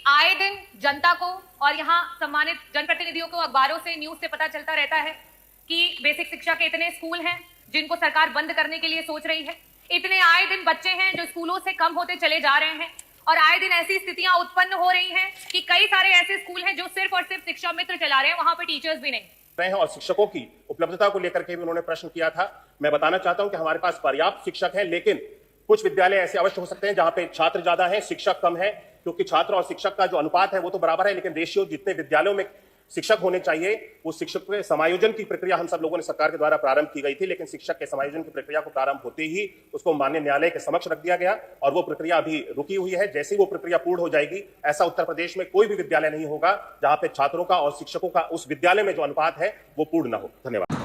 आए दिन जनता को और यहाँ सम्मानित जनप्रतिनिधियों को अखबारों से, न्यूज से पता चलता रहता है कि बेसिक शिक्षा के इतने स्कूल हैं जिनको सरकार बंद करने के लिए सोच रही है। इतने आए दिन बच्चे हैं जो स्कूलों से कम होते चले जा रहे हैं और आए दिन ऐसी स्थितियां उत्पन्न हो रही हैं कि कई सारे ऐसे स्कूल हैं जो सिर्फ और सिर्फ शिक्षा मित्र चला रहे हैं, वहां पे टीचर्स भी नहीं रहे हैं। और शिक्षकों की उपलब्धता को लेकर के भी उन्होंने प्रश्न किया था। मैं बताना चाहता हूं कि हमारे पास पर्याप्त शिक्षक हैं, लेकिन कुछ विद्यालय ऐसे अवश्य हो सकते हैं जहां पे छात्र ज्यादा हैं, शिक्षक कम है, क्योंकि छात्र और शिक्षक का जो अनुपात है वो तो बराबर है, लेकिन रेशियो जितने विद्यालयों में शिक्षक होने चाहिए वो शिक्षक के समायोजन की प्रक्रिया हम सब लोगों ने सरकार के द्वारा प्रारंभ की गई थी, लेकिन शिक्षक के समायोजन की प्रक्रिया को प्रारंभ होते ही उसको माननीय न्यायालय के समक्ष रख दिया गया और वो प्रक्रिया अभी रुकी हुई है। जैसे ही वो प्रक्रिया पूर्ण हो जाएगी, ऐसा उत्तर प्रदेश में कोई भी विद्यालय नहीं होगा जहां पे छात्रों का और शिक्षकों का उस विद्यालय में जो अनुपात है वो पूर्ण न हो। धन्यवाद।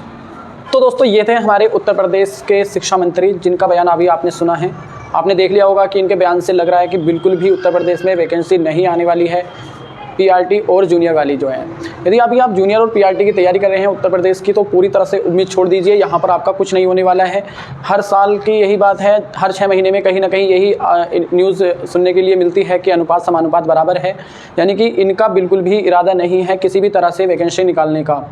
तो दोस्तों, ये थे हमारे उत्तर प्रदेश के शिक्षा मंत्री, जिनका बयान अभी आपने सुना है। आपने देख लिया होगा कि इनके बयान से लग रहा है कि बिल्कुल भी उत्तर प्रदेश में वैकेंसी नहीं आने वाली है, पीआरटी और जूनियर वाली जो है। यदि अभी आप जूनियर और पीआरटी की तैयारी कर रहे हैं उत्तर प्रदेश की, तो पूरी तरह से उम्मीद छोड़ दीजिए। यहाँ पर आपका कुछ नहीं होने वाला है। हर साल की यही बात है, हर 6 महीने में कहीं ना कहीं यही न्यूज़ सुनने के लिए मिलती है कि अनुपात समानुपात बराबर है, यानी कि इनका बिल्कुल भी इरादा नहीं है किसी भी तरह से वैकेंसी निकालने का।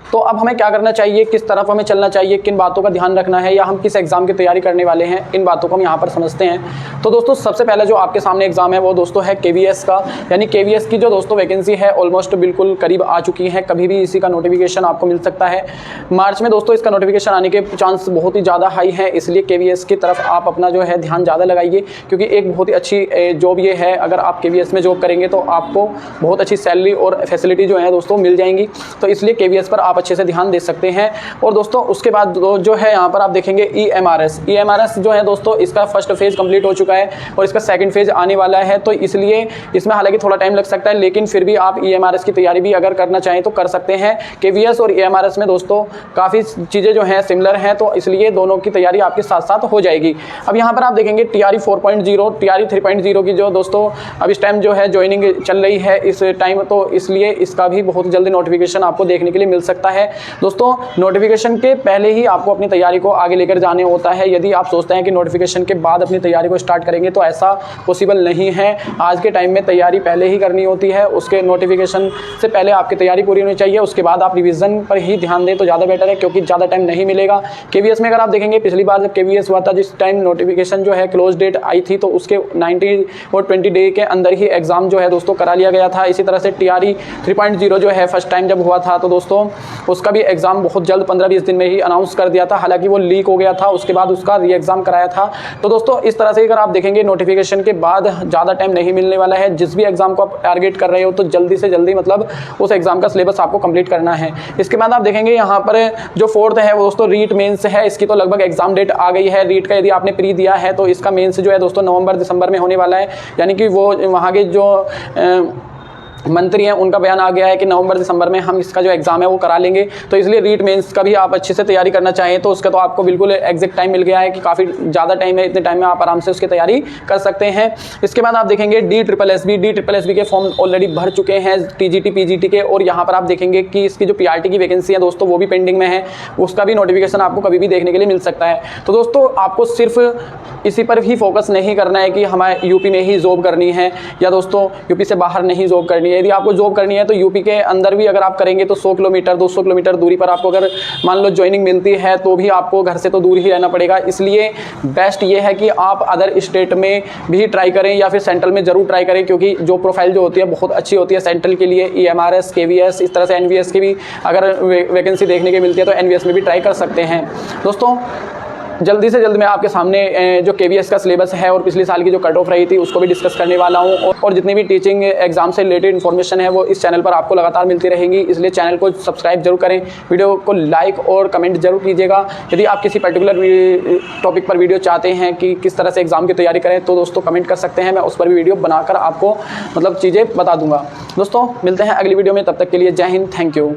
तो अब हमें क्या करना चाहिए, किस तरफ हमें चलना चाहिए, किन बातों का ध्यान रखना है, या हम किस एग्ज़ाम की तैयारी करने वाले हैं, इन बातों को हम यहाँ पर समझते हैं। तो दोस्तों, सबसे पहले जो आपके सामने एग्ज़ाम है वो दोस्तों है केवीएस का, यानी केवीएस की जो दोस्तों वैकेंसी है ऑलमोस्ट बिल्कुल करीब आ चुकी है। कभी भी इसी का नोटिफिकेशन आपको मिल सकता है। मार्च में दोस्तों इसका नोटिफिकेशन आने के चांस बहुत ही ज़्यादा हाई है, इसलिए केवीएस की तरफ आप अपना जो है ध्यान ज़्यादा लगाइए, क्योंकि एक बहुत ही अच्छी जॉब ये है। अगर आप केवीएस में जॉब करेंगे तो आपको बहुत अच्छी सैलरी और फैसिलिटी जो है दोस्तों मिल जाएंगी। तो इसलिए केवीएस पर आप अच्छे से ध्यान दे सकते हैं। और दोस्तों उसके बाद जो है यहाँ पर आप देखेंगे ईएमआरएस जो है दोस्तों, इसका फर्स्ट फेज कंप्लीट हो चुका है और इसका सेकंड फेज आने वाला है। तो इसलिए इसमें हालांकि थोड़ा टाइम लग सकता है, लेकिन फिर भी आप ईएमआरएस की तैयारी भी अगर करना चाहें तो कर सकते हैं। केवीएस और ईएमआरएस में दोस्तों काफ़ी चीज़ें जो हैं सिमिलर हैं, तो इसलिए दोनों की तैयारी आपके साथ साथ हो जाएगी। अब यहाँ पर आप देखेंगे टीआरई 4.0, टीआरई 3.0 की जो दोस्तों अब इस टाइम जो है ज्वाइनिंग चल रही है इस टाइम, तो इसलिए इसका भी बहुत जल्दी नोटिफिकेशन आपको देखने के लिए मिल सकता है। दोस्तों नोटिफिकेशन के पहले ही आपको अपनी तैयारी को आगे लेकर जाने होता है। यदि आप सोचते हैं कि नोटिफिकेशन के बाद अपनी तैयारी को स्टार्ट करेंगे तो ऐसा पॉसिबल नहीं है। आज के टाइम में तैयारी पहले ही करनी होती है, उसके नोटिफिकेशन से पहले आपकी तैयारी पूरी होनी चाहिए, उसके बाद आप रिवीजन पर ही ध्यान दें तो ज़्यादा बेटर है, क्योंकि ज़्यादा टाइम नहीं मिलेगा। केवीएस में अगर आप देखेंगे पिछली बार जब केवीएस हुआ था, जिस टाइम नोटिफिकेशन जो है क्लोज डेट आई थी, तो उसके 90 और 20 डे के अंदर ही एग्जाम जो है दोस्तों करा लिया गया था। इसी तरह से टीआरई 3.0 जो है फर्स्ट टाइम जब हुआ था, तो दोस्तों उसका भी एग्जाम बहुत जल्द 15-20 दिन में ही अनाउंस कर दिया था। हालांकि वो लीक हो गया था, उसके बाद उसका री एग्जाम कराया था। तो दोस्तों इस तरह से अगर आप देखेंगे नोटिफिकेशन के बाद ज़्यादा टाइम नहीं मिलने वाला है। जिस भी एग्जाम को आप टारगेट कर रहे हो तो जल्दी से जल्दी मतलब उस एग्जाम का सिलेबस आपको कंप्लीट करना है। इसके बाद आप देखेंगे यहाँ पर जो फोर्थ है वो दोस्तों रीट मेंस है। इसकी तो लगभग एग्जाम डेट आ गई है। रीट का यदि आपने प्री दिया है तो इसका मेंस जो है दोस्तों नवंबर-दिसंबर में होने वाला है, यानी कि वो वहाँ के जो मंत्री हैं उनका बयान आ गया है कि नवंबर-दिसंबर में हम इसका जो एग्जाम है वो करा लेंगे। तो इसलिए रीट मेंस का भी आप अच्छे से तैयारी करना चाहें तो उसका तो आपको बिल्कुल एग्जैक्ट टाइम मिल गया है कि काफ़ी ज़्यादा टाइम है, इतने टाइम में आप आराम से उसकी तैयारी कर सकते हैं। इसके बाद आप देखेंगे DSSB के फॉर्म ऑलरेडी भर चुके हैं, TGT PGT के, और यहाँ पर आप देखेंगे कि इसकी जो PRT की वैकेंसी है दोस्तों वो भी पेंडिंग में है, उसका भी नोटिफिकेशन आपको कभी भी देखने के लिए मिल सकता है। तो दोस्तों आपको सिर्फ इसी पर ही फोकस नहीं करना है कि हमें यूपी में ही जॉब करनी है या दोस्तों यूपी से बाहर नहीं जॉब करनी है। यदि आपको जॉब करनी है तो यूपी के अंदर भी अगर आप करेंगे तो 100 किलोमीटर 200 किलोमीटर दूरी पर आपको अगर मान लो ज्वाइनिंग मिलती है तो भी आपको घर से तो दूर ही रहना पड़ेगा। इसलिए बेस्ट ये है कि आप अदर स्टेट में भी ट्राई करें या फिर सेंट्रल में ज़रूर ट्राई करें, क्योंकि जो प्रोफाइल जो होती है बहुत अच्छी होती है सेंट्रल के लिए। EMRS KVS इस तरह से NVS की भी अगर वैकेंसी देखने की मिलती है तो NVS में भी ट्राई कर सकते हैं। दोस्तों जल्दी से जल्द मैं आपके सामने जो KVS का सिलेबस है और पिछले साल की जो कट ऑफ रही थी उसको भी डिस्कस करने वाला हूं, और जितनी भी टीचिंग एग्जाम से रिलेटेड इन्फॉर्मेशन है वो इस चैनल पर आपको लगातार मिलती रहेंगी। इसलिए चैनल को सब्सक्राइब जरूर करें, वीडियो को लाइक और कमेंट जरूर कीजिएगा। यदि आप किसी पर्टिकुलर टॉपिक पर वीडियो चाहते हैं कि किस तरह से एग्जाम की तैयारी करें तो दोस्तों कमेंट कर सकते हैं, मैं उस पर भी वीडियो बनाकर आपको मतलब चीज़ें बता दूँगा। दोस्तों मिलते हैं अगली वीडियो में, तब तक के लिए जय हिंद, थैंक यू।